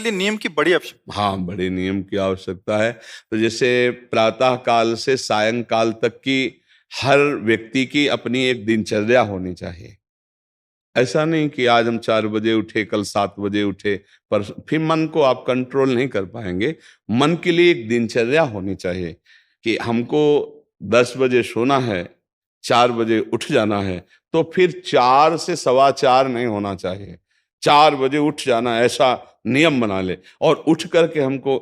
लिए नियम की बड़ी आवश्यकता। हाँ, बड़े नियम की आवश्यकता है। तो जैसे प्रातः काल से सायंकाल तक की हर व्यक्ति की अपनी एक दिनचर्या होनी चाहिए। ऐसा नहीं कि आज हम 4 बजे उठे, कल 7 बजे उठे, पर फिर मन को आप कंट्रोल नहीं कर पाएंगे। मन के लिए एक दिनचर्या होनी चाहिए कि हमको 10 बजे सोना है, 4 बजे उठ जाना है, तो फिर 4 से 4:15 नहीं होना चाहिए। 4 बजे उठ जाना, ऐसा नियम बना ले। और उठ करके हमको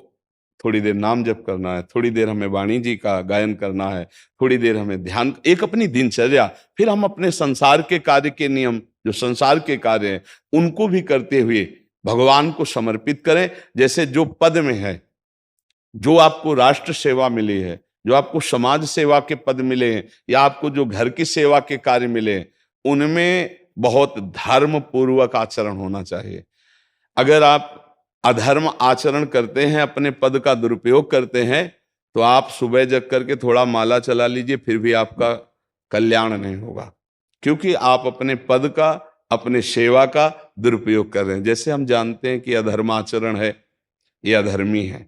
थोड़ी देर नाम जप करना है, थोड़ी देर हमें वाणी जी का गायन करना है, थोड़ी देर हमें ध्यान, एक अपनी दिनचर्या। फिर हम अपने संसार के कार्य के नियम, जो संसार के कार्य हैं, उनको भी करते हुए भगवान को समर्पित करें। जैसे जो पद में है, जो आपको राष्ट्र सेवा मिली है, जो आपको समाज सेवा के पद मिले हैं, या आपको जो घर की सेवा के कार्य मिले हैं, उनमें बहुत धर्म पूर्वक आचरण होना चाहिए। अगर आप अधर्म आचरण करते हैं, अपने पद का दुरुपयोग करते हैं, तो आप सुबह जग करके थोड़ा माला चला लीजिए, फिर भी आपका कल्याण नहीं होगा, क्योंकि आप अपने पद का, अपने सेवा का दुरुपयोग कर रहे हैं। जैसे हम जानते हैं कि अधर्माचरण है, ये अधर्मी है,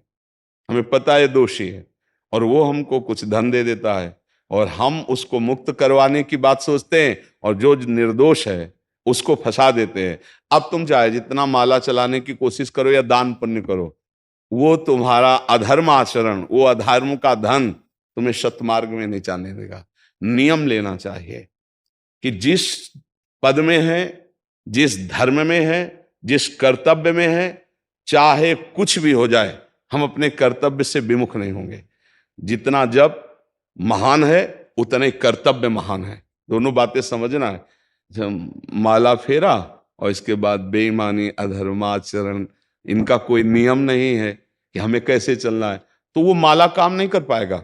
हमें पता है दोषी है, और वो हमको कुछ धन दे देता है, और हम उसको मुक्त करवाने की बात सोचते हैं, और जो निर्दोष है उसको फंसा देते हैं। अब तुम चाहे जितना माला चलाने की कोशिश करो या दान पुण्य करो, वो तुम्हारा अधर्म आचरण, वो अधर्म का धन तुम्हें सतमार्ग में नहीं जाने देगा। नियम लेना चाहिए कि जिस पद में है, जिस धर्म में है, जिस कर्तव्य में है, चाहे कुछ भी हो जाए, हम अपने कर्तव्य से विमुख नहीं होंगे। जितना जप महान है, उतने कर्तव्य महान है। दोनों बातें समझना है। माला फेरा और इसके बाद बेईमानी, अधर्माचरण, इनका कोई नियम नहीं है कि हमें कैसे चलना है, तो वो माला काम नहीं कर पाएगा,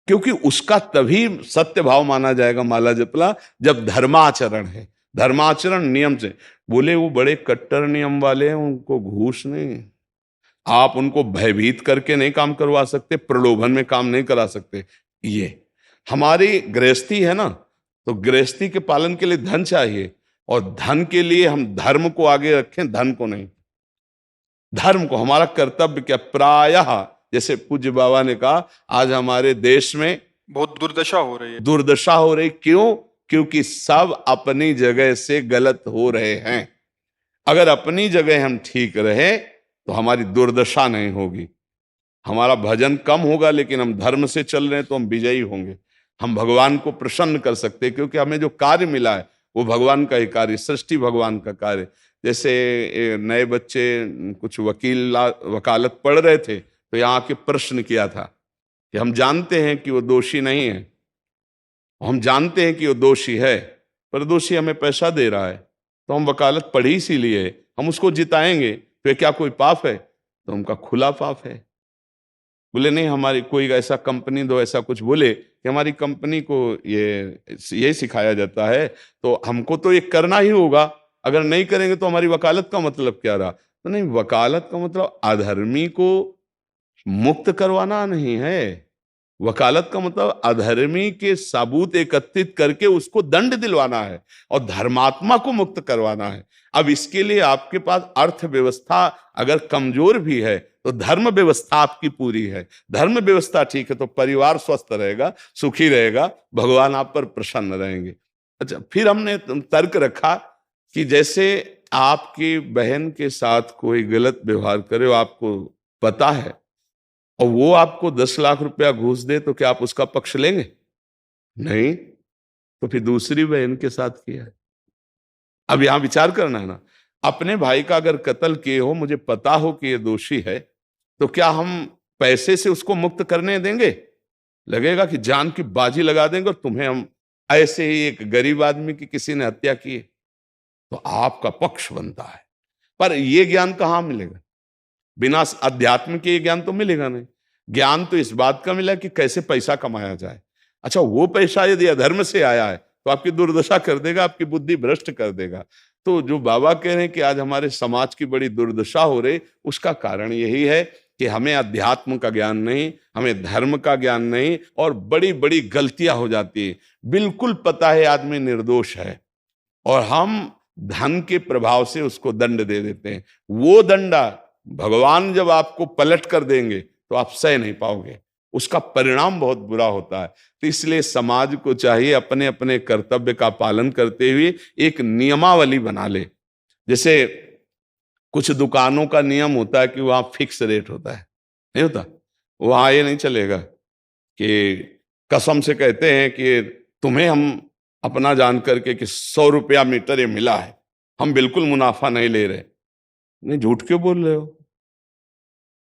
क्योंकि उसका तभी सत्य भाव माना जाएगा माला जपला जब धर्माचरण है। धर्माचरण नियम से। बोले वो बड़े कट्टर नियम वाले हैं, उनको घूस नहीं, आप उनको भयभीत करके नहीं काम करवा सकते, प्रलोभन में काम नहीं करा सकते। ये हमारी गृहस्थी है ना, तो गृहस्थी के पालन के लिए धन चाहिए, और धन के लिए हम धर्म को आगे रखें, धन को नहीं। धर्म को, हमारा कर्तव्य क्या, प्रायः जैसे पूज्य बाबा ने कहा, आज हमारे देश में बहुत दुर्दशा हो रही है। दुर्दशा हो रही, क्यों? क्योंकि सब अपनी जगह से गलत हो रहे हैं। अगर अपनी जगह हम ठीक रहे तो हमारी दुर्दशा नहीं होगी। हमारा भजन कम होगा, लेकिन हम धर्म से चल रहे हैं तो हम विजयी होंगे। हम भगवान को प्रसन्न कर सकते हैं, क्योंकि हमें जो कार्य मिला है वो भगवान का ही कार्य, सृष्टि भगवान का कार्य। जैसे नए बच्चे कुछ वकालत पढ़ रहे थे, तो यहाँ के प्रश्न किया था कि हम जानते हैं कि वो दोषी नहीं है, हम जानते हैं कि वो दोषी है, पर दोषी हमें पैसा दे रहा है, तो हम वकालत पढ़ी इसीलिए, हम उसको जिताएंगे, तो क्या कोई पाप है? तो उनका खुला पाप है। बोले नहीं, हमारी कोई ऐसा कंपनी दो, ऐसा कुछ बोले कि हमारी कंपनी को ये सिखाया जाता है, तो हमको तो ये करना ही होगा, अगर नहीं करेंगे तो हमारी वकालत का मतलब क्या रहा? तो नहीं, वकालत का मतलब अधर्मी को मुक्त करवाना नहीं है। वकालत का मतलब अधर्मी के सबूत एकत्रित करके उसको दंड दिलवाना है, और धर्मात्मा को मुक्त करवाना है। अब इसके लिए आपके पास अर्थव्यवस्था अगर कमजोर भी है, तो धर्म व्यवस्था आपकी पूरी है। धर्म व्यवस्था ठीक है तो परिवार स्वस्थ रहेगा, सुखी रहेगा, भगवान आप पर प्रसन्न रहेंगे। अच्छा, फिर हमने तर्क रखा कि जैसे आपकी बहन के साथ कोई गलत व्यवहार करे, वो आपको पता है, और वो आपको 10 लाख रुपया घूस दे, तो क्या आप उसका पक्ष लेंगे? नहीं। तो फिर दूसरी बहन के साथ किया है। अब यहां विचार करना है ना, अपने भाई का अगर कत्ल किए हो, मुझे पता हो कि ये दोषी है, तो क्या हम पैसे से उसको मुक्त करने देंगे? लगेगा कि जान की बाजी लगा देंगे, और तुम्हें हम, ऐसे ही एक गरीब आदमी की किसी ने हत्या की है, तो आपका पक्ष बनता है। पर यह ज्ञान कहां मिलेगा? बिना अध्यात्म के ये ज्ञान तो मिलेगा नहीं। ज्ञान तो इस बात का मिला कि कैसे पैसा कमाया जाए। अच्छा, वो पैसा यदि अधर्म से आया है तो आपकी दुर्दशा कर देगा, आपकी बुद्धि भ्रष्ट कर देगा। तो जो बाबा कह रहे हैं कि आज हमारे समाज की बड़ी दुर्दशा हो रही, उसका कारण यही है कि हमें अध्यात्म का ज्ञान नहीं, हमें धर्म का ज्ञान नहीं, और बड़ी बड़ी गलतियां हो जाती है। बिल्कुल पता है आदमी निर्दोष है, और हम धन के प्रभाव से उसको दंड दे देते हैं। वो दंडा भगवान जब आपको पलट कर देंगे तो आप सह नहीं पाओगे, उसका परिणाम बहुत बुरा होता है। तो इसलिए समाज को चाहिए अपने अपने कर्तव्य का पालन करते हुए एक नियमावली बना ले। जैसे कुछ दुकानों का नियम होता है कि वहां फिक्स रेट होता है, नहीं होता? वहां ये नहीं चलेगा कि कसम से कहते हैं कि तुम्हें हम अपना जान करके कि 100 रुपया मीटर ये मिला है, हम बिल्कुल मुनाफा नहीं ले रहे। नहीं, झूठ क्यों बोल रहे हो?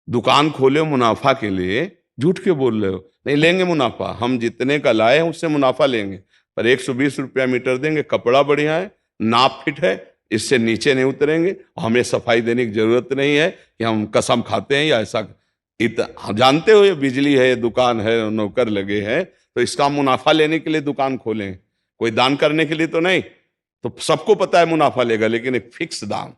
दुकान खोले हो मुनाफा के लिए, झूठ क्यों बोल रहे हो? नहीं लेंगे मुनाफा, हम जितने का लाए हैं उससे मुनाफा लेंगे, पर 120 रुपया मीटर देंगे, कपड़ा बढ़िया है, नाप फिट है, इससे नीचे नहीं उतरेंगे, हमें सफाई देने की जरूरत नहीं है कि हम कसम खाते हैं या ऐसा। हम जानते हो ये बिजली है, दुकान है, नौकर लगे हैं, तो इसका मुनाफा लेने के लिए दुकान खोलें, कोई दान करने के लिए तो नहीं। तो सबको पता है मुनाफा लेगा, लेकिन एक फिक्स दाम,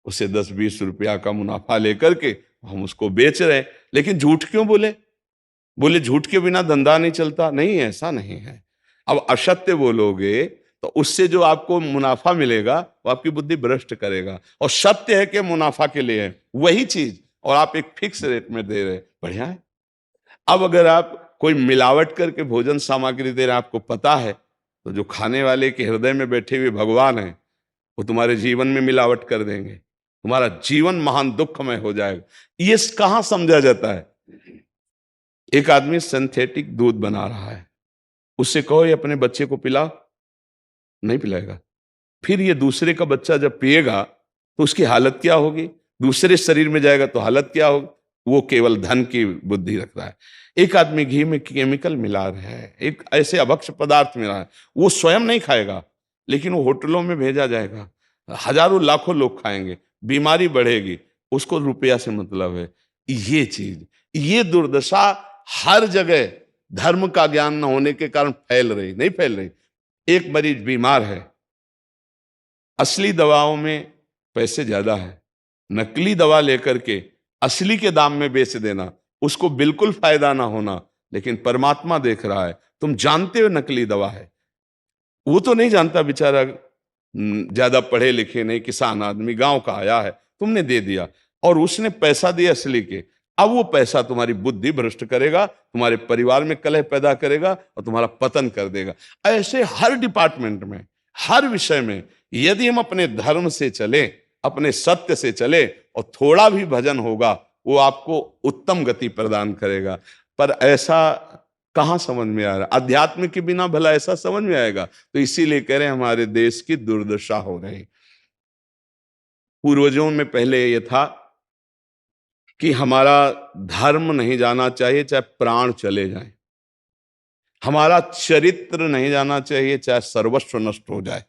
उसे 10-20 रुपया का मुनाफा लेकर के हम उसको बेच रहे हैं। लेकिन झूठ क्यों बोले? बोले झूठ के बिना धंधा नहीं चलता। नहीं, ऐसा नहीं है। अब असत्य बोलोगे तो उससे जो आपको मुनाफा मिलेगा वो आपकी बुद्धि भ्रष्ट करेगा, और सत्य है कि मुनाफा के लिए है वही चीज, और आप एक फिक्स रेट में दे रहे, बढ़िया है। अब अगर आप कोई मिलावट करके भोजन सामग्री दे रहे हैं, आपको पता है, तो जो खाने वाले के हृदय में बैठे हुए भगवान हैं वो तुम्हारे जीवन में मिलावट कर देंगे, तुम्हारा जीवन महान दुखमय हो जाएगा। ये कहां समझा जाता है? एक आदमी सिंथेटिक दूध बना रहा है, उससे कहो ये अपने बच्चे को पिला, नहीं पिलाएगा। फिर ये दूसरे का बच्चा जब पिएगा तो उसकी हालत क्या होगी? दूसरे शरीर में जाएगा तो हालत क्या होगी? वो केवल धन की बुद्धि रख रहा है। एक आदमी घी में केमिकल मिला रहा है, एक ऐसे अभक्ष्य पदार्थ मिला है, वो स्वयं नहीं खाएगा, लेकिन वो होटलों में भेजा जाएगा, हजारों लाखों लोग खाएंगे, बीमारी बढ़ेगी, उसको रुपया से मतलब है। ये चीज, ये दुर्दशा हर जगह धर्म का ज्ञान न होने के कारण फैल रही, नहीं फैल रही। एक मरीज बीमार है, असली दवाओं में पैसे ज्यादा है, नकली दवा लेकर के असली के दाम में बेच देना, उसको बिल्कुल फायदा ना होना। लेकिन परमात्मा देख रहा है, तुम जानते हो नकली दवा है, वो तो नहीं जानता बेचारा, ज्यादा पढ़े लिखे नहीं, किसान आदमी गांव का आया है, तुमने दे दिया और उसने पैसा दिया असली के। अब वो पैसा तुम्हारी बुद्धि भ्रष्ट करेगा, तुम्हारे परिवार में कलह पैदा करेगा और तुम्हारा पतन कर देगा। ऐसे हर डिपार्टमेंट में, हर विषय में यदि हम अपने धर्म से चले, अपने सत्य से चले, और थोड़ा भी भजन होगा, वो आपको उत्तम गति प्रदान करेगा। पर ऐसा कहां समझ में आ रहा? अध्यात्म के बिना भला ऐसा समझ में आएगा? तो इसीलिए कह रहे हैं हमारे देश की दुर्दशा हो रही। पूर्वजों में पहले ये था कि हमारा धर्म नहीं जाना चाहिए चाहे प्राण चले जाएं, हमारा चरित्र नहीं जाना चाहिए चाहे सर्वस्व नष्ट हो जाए।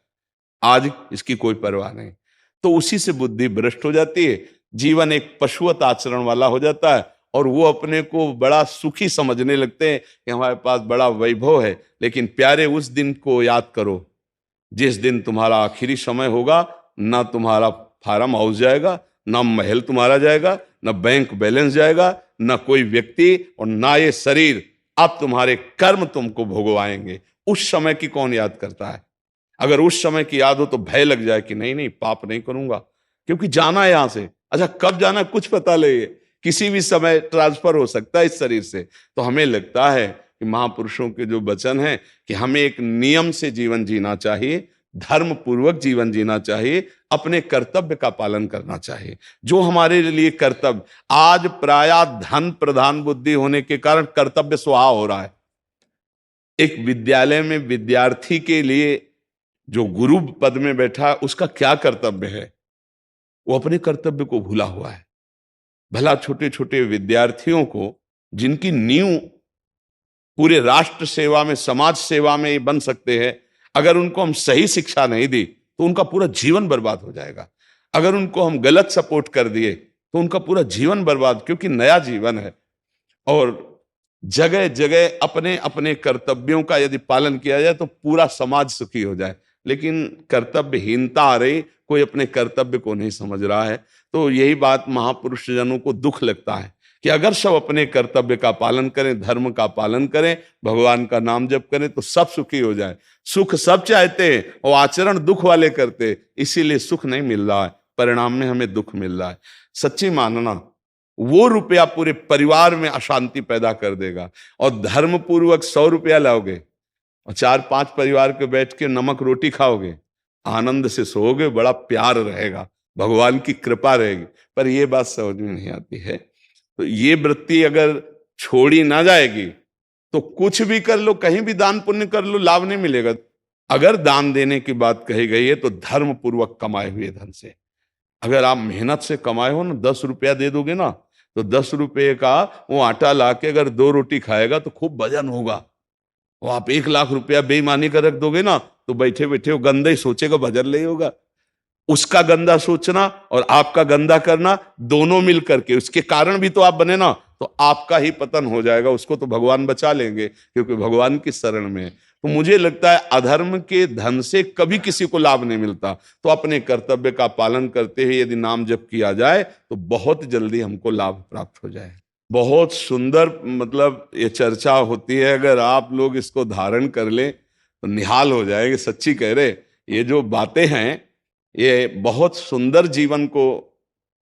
आज इसकी कोई परवाह नहीं, तो उसी से बुद्धि भ्रष्ट हो जाती है, जीवन एक पशुवत आचरण वाला हो जाता है, और वो अपने को बड़ा सुखी समझने लगते हैं कि हमारे पास बड़ा वैभव है। लेकिन प्यारे, उस दिन को याद करो जिस दिन तुम्हारा आखिरी समय होगा, ना तुम्हारा फार्म हाउस जाएगा, ना महल तुम्हारा जाएगा, ना बैंक बैलेंस जाएगा, ना कोई व्यक्ति, और ना ये शरीर। अब तुम्हारे कर्म तुमको भोगवाएंगे। उस समय की कौन याद करता है? अगर उस समय की याद हो तो भय लग जाए कि नहीं नहीं, पाप नहीं करूंगा, क्योंकि जाना है यहां से। अच्छा, कब जाना है कुछ पता नहीं है, किसी भी समय ट्रांसफर हो सकता है इस शरीर से। तो हमें लगता है कि महापुरुषों के जो वचन हैं कि हमें एक नियम से जीवन जीना चाहिए, धर्म पूर्वक जीवन जीना चाहिए, अपने कर्तव्य का पालन करना चाहिए। जो हमारे लिए कर्तव्य, आज प्रायः धन प्रधान बुद्धि होने के कारण कर्तव्य स्वभाव हो रहा है। एक विद्यालय में विद्यार्थी के लिए जो गुरु पद में बैठा है, उसका क्या कर्तव्य है? वो अपने कर्तव्य को भूला हुआ है। भला छोटे छोटे विद्यार्थियों को, जिनकी नींव पूरे राष्ट्र सेवा में, समाज सेवा में ये बन सकते हैं, अगर उनको हम सही शिक्षा नहीं दी तो उनका पूरा जीवन बर्बाद हो जाएगा। अगर उनको हम गलत सपोर्ट कर दिए तो उनका पूरा जीवन बर्बाद, क्योंकि नया जीवन है। और जगह जगह अपने अपने कर्तव्यों का यदि पालन किया जाए तो पूरा समाज सुखी हो जाए। लेकिन कर्तव्यहीनता आ रही, कोई अपने कर्तव्य को नहीं समझ रहा है। तो यही बात महापुरुष जनों को दुख लगता है कि अगर सब अपने कर्तव्य का पालन करें, धर्म का पालन करें, भगवान का नाम जप करें तो सब सुखी हो जाए। सुख सब चाहते हैं और आचरण दुख वाले करते हैं, इसीलिए सुख नहीं मिल रहा है, परिणाम में हमें दुख मिल रहा है। सच्ची मानना, वो रुपया पूरे परिवार में अशांति पैदा कर देगा। और धर्म पूर्वक 100 रुपया लाओगे और 4-5 परिवार के बैठ के नमक रोटी खाओगे, आनंद से सोओगे, बड़ा प्यार रहेगा, भगवान की कृपा रहेगी। पर ये बात समझ में नहीं आती है। तो ये वृत्ति अगर छोड़ी ना जाएगी तो कुछ भी कर लो, कहीं भी दान पुण्य कर लो, लाभ नहीं मिलेगा। अगर दान देने की बात कही गई है तो धर्म पूर्वक कमाए हुए धन से। अगर आप मेहनत से कमाए हो ना, 10 रुपया दे दोगे ना, तो 10 रुपये का वो आटा ला के अगर 2 रोटी खाएगा तो खूब वजन होगा। और आप 1 लाख रुपया बेईमानी का रख दोगे ना, तो बैठे बैठे वो गंदा ही सोचेगा, वजन नहीं होगा। उसका गंदा सोचना और आपका गंदा करना दोनों मिल करके, उसके कारण भी तो आप बने ना, तो आपका ही पतन हो जाएगा। उसको तो भगवान बचा लेंगे क्योंकि भगवान की शरण में है। तो मुझे लगता है अधर्म के धन से कभी किसी को लाभ नहीं मिलता। तो अपने कर्तव्य का पालन करते हुए यदि नाम जप किया जाए तो बहुत जल्दी हमको लाभ प्राप्त हो जाए। बहुत सुंदर मतलब ये चर्चा होती है, अगर आप लोग इसको धारण कर लें तो निहाल हो जाएंगे। सच्ची कह रहे, ये जो बातें हैं ये बहुत सुंदर जीवन को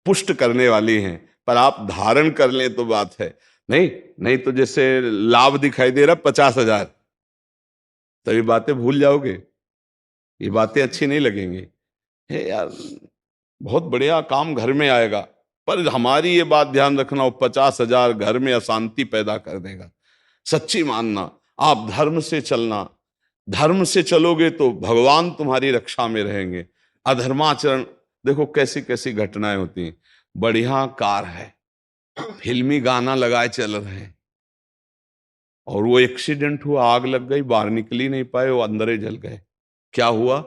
पुष्ट करने वाली हैं, पर आप धारण कर लें तो बात है। नहीं तो जैसे लाभ दिखाई दे रहा 50,000, तो ये बातें भूल जाओगे, ये बातें अच्छी नहीं लगेंगी। हे यार, बहुत बढ़िया काम घर में आएगा, पर हमारी ये बात ध्यान रखना, वो 50,000 घर में अशांति पैदा कर देगा। सच्ची मानना, आप धर्म से चलना, धर्म से चलोगे तो भगवान तुम्हारी रक्षा में रहेंगे। अधर्माचरण, देखो कैसी कैसी घटनाएं होती हैं। बढ़िया कार है, फिल्मी गाना लगाए चल रहे हैं, और वो एक्सीडेंट हुआ, आग लग गई, बाहर निकल ही नहीं पाए, वो अंदर ही जल गए। क्या हुआ?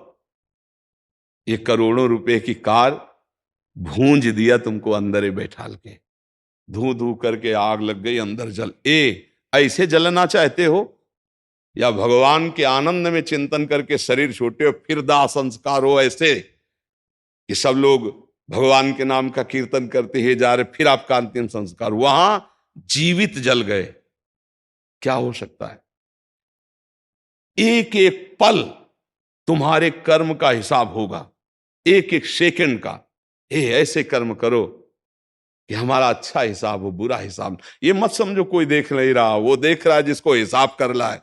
ये करोड़ों रुपए की कार भूंज दिया तुमको अंदर ही बैठाल के, धू धू करके आग लग गई, अंदर जल। ऐसे जलना चाहते हो या भगवान के आनंद में चिंतन करके शरीर छोटे हो फिर दाह संस्कार हो ऐसे कि सब लोग भगवान के नाम का कीर्तन करते ही जा रहे, फिर आपका अंतिम संस्कार वहां जीवित जल गए? क्या हो सकता है? एक एक पल तुम्हारे कर्म का हिसाब होगा, एक एक सेकंड का। ऐसे कर्म करो कि हमारा अच्छा हिसाब हो, बुरा हिसाब। ये मत समझो कोई देख नहीं रहा, वो देख रहा है जिसको हिसाब कर रहा है,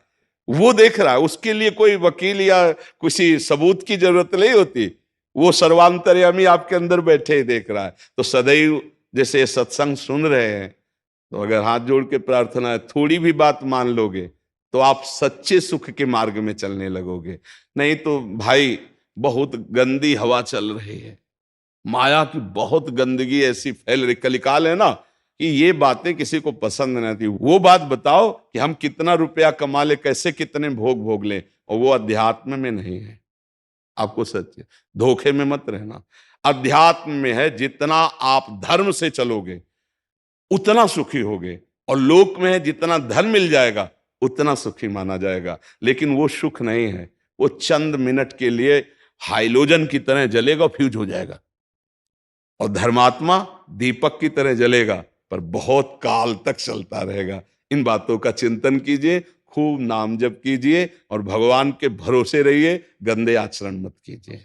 वो देख रहा है। उसके लिए कोई वकील या किसी सबूत की जरूरत नहीं होती, वो सर्वांतर्यामी आपके अंदर बैठे ही देख रहा है। तो सदैव जैसे सत्संग सुन रहे हैं, तो अगर हाथ जोड़ के प्रार्थना है, थोड़ी भी बात मान लोगे तो आप सच्चे सुख के मार्ग में चलने लगोगे। नहीं तो भाई बहुत गंदी हवा चल रही है, माया की बहुत गंदगी ऐसी फैल रही, कलिकाल है ना, कि ये बातें किसी को पसंद नहीं आती। वो बात बताओ कि हम कितना रुपया कमा ले, कैसे कितने भोग भोग ले, और वो अध्यात्म में नहीं है। आपको सच धोखे में मत रहना, अध्यात्म में है। जितना आप धर्म से चलोगे उतना सुखी होगे, और लोक में है जितना धन मिल जाएगा उतना सुखी माना जाएगा। लेकिन वो सुख नहीं है, वो चंद मिनट के लिए हाइलोजन की तरह जलेगा, फ्यूज हो जाएगा। और धर्मात्मा दीपक की तरह जलेगा, पर बहुत काल तक चलता रहेगा। इन बातों का चिंतन कीजिए, खूब नाम जप कीजिए और भगवान के भरोसे रहिए, गंदे आचरण मत कीजिए।